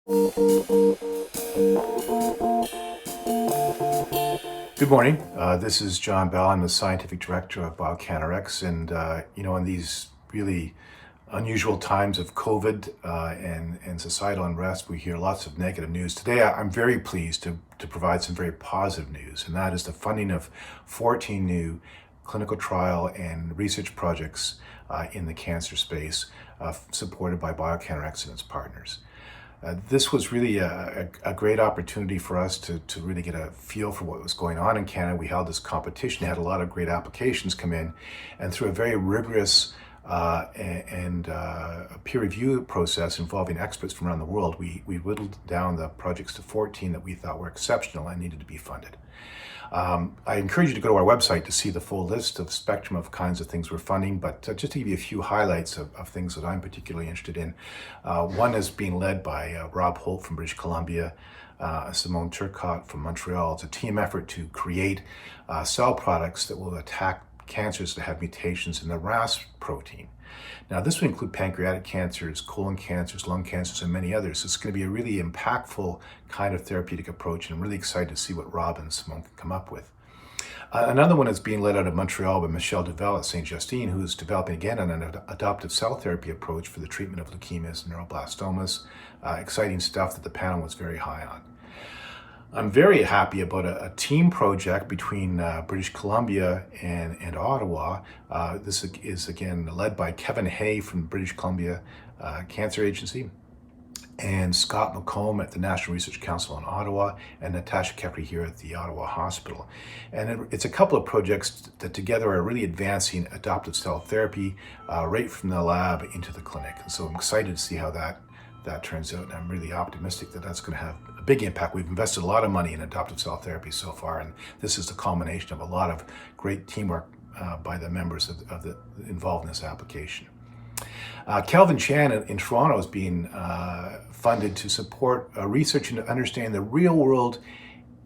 Good morning. This is John Bell. I'm the scientific director of BioCanRx, and in these really unusual times of COVID and societal unrest, we hear lots of negative news. Today, I'm very pleased to provide some very positive news, and that is the funding of 14 new clinical trial and research projects in the cancer space, supported by BioCanRx and its partners. This was really a great opportunity for us to really get a feel for what was going on in Canada. We held this competition, had a lot of great applications come in, and through a very rigorous and peer review process involving experts from around the world, we whittled down the projects to 14 that we thought were exceptional and needed to be funded. I encourage you to go to our website to see the full list of spectrum of kinds of things we're funding, but just to give you a few highlights of things that I'm particularly interested in. One is being led by Rob Holt from British Columbia, Simone Turcotte from Montreal. It's a team effort to create cell products that will attack cancers that have mutations in the RAS protein. Now, this would include pancreatic cancers, colon cancers, lung cancers, and many others. So it's going to be a really impactful kind of therapeutic approach, and I'm really excited to see what Rob and Simone can come up with. Another one is being led out of Montreal by Michel Duval at St. Justine, who is developing again an adoptive cell therapy approach for the treatment of leukemias and neuroblastomas. Exciting stuff that the panel was very high on. I'm very happy about a team project between British Columbia and Ottawa. This is again led by Kevin Hay from the British Columbia Cancer Agency, and Scott McComb at the National Research Council in Ottawa, and Natasha Kepri here at the Ottawa Hospital. And it's a couple of projects that together are really advancing adoptive cell therapy right from the lab into the clinic. And so I'm excited to see how that turns out, and I'm really optimistic that that's going to have a big impact. We've invested a lot of money in adoptive cell therapy so far, and this is the culmination of a lot of great teamwork by the members of the involved in this application. Kelvin Chan in Toronto is being funded to support research into understanding the real-world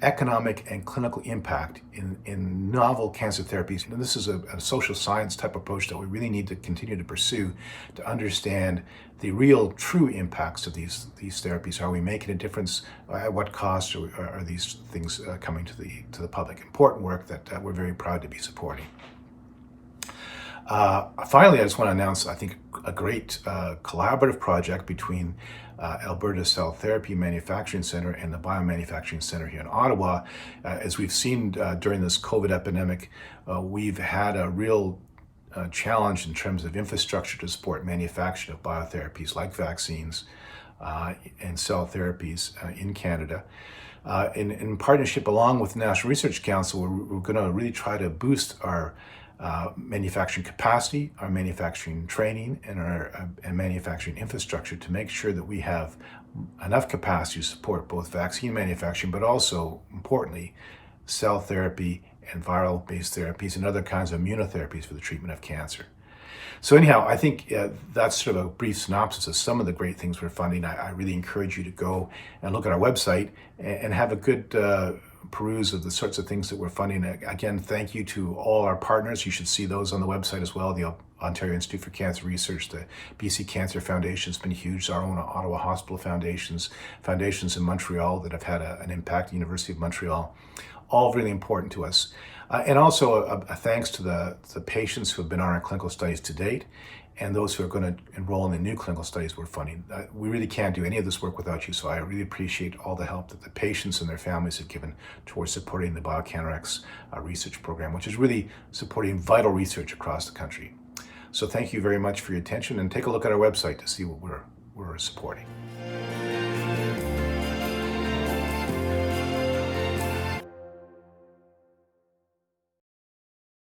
economic and clinical impact in novel cancer therapies. And this is a social science type approach that we really need to continue to pursue to understand the real true impacts of these therapies. Are we making a difference? At what cost are these things coming to the public? Important work that we're very proud to be supporting. Finally, I just want to announce, I think, a great collaborative project between Alberta Cell Therapy Manufacturing Center and the Biomanufacturing Center here in Ottawa. As we've seen during this COVID epidemic, we've had a real challenge in terms of infrastructure to support manufacture of biotherapies like vaccines and cell therapies in Canada. In partnership along with the National Research Council, we're going to really try to boost our manufacturing capacity, our manufacturing training, and our manufacturing infrastructure to make sure that we have enough capacity to support both vaccine manufacturing, but also, importantly, cell therapy and viral-based therapies and other kinds of immunotherapies for the treatment of cancer. So anyhow, I think that's sort of a brief synopsis of some of the great things we're funding. I really encourage you to go and look at our website and have a good peruse of the sorts of things that we're funding. Again, thank you to all our partners. You should see those on the website as well. The Ontario Institute for Cancer Research, the BC Cancer Foundation has been huge, our own Ottawa Hospital foundations in Montreal that have had an impact, University of Montreal, all really important to us. And also a thanks to the patients who have been on our clinical studies to date, and those who are going to enroll in the new clinical studies we're funding. We really can't do any of this work without you, so I really appreciate all the help that the patients and their families have given towards supporting the BioCanRx research program, which is really supporting vital research across the country. So thank you very much for your attention, and take a look at our website to see what we're supporting.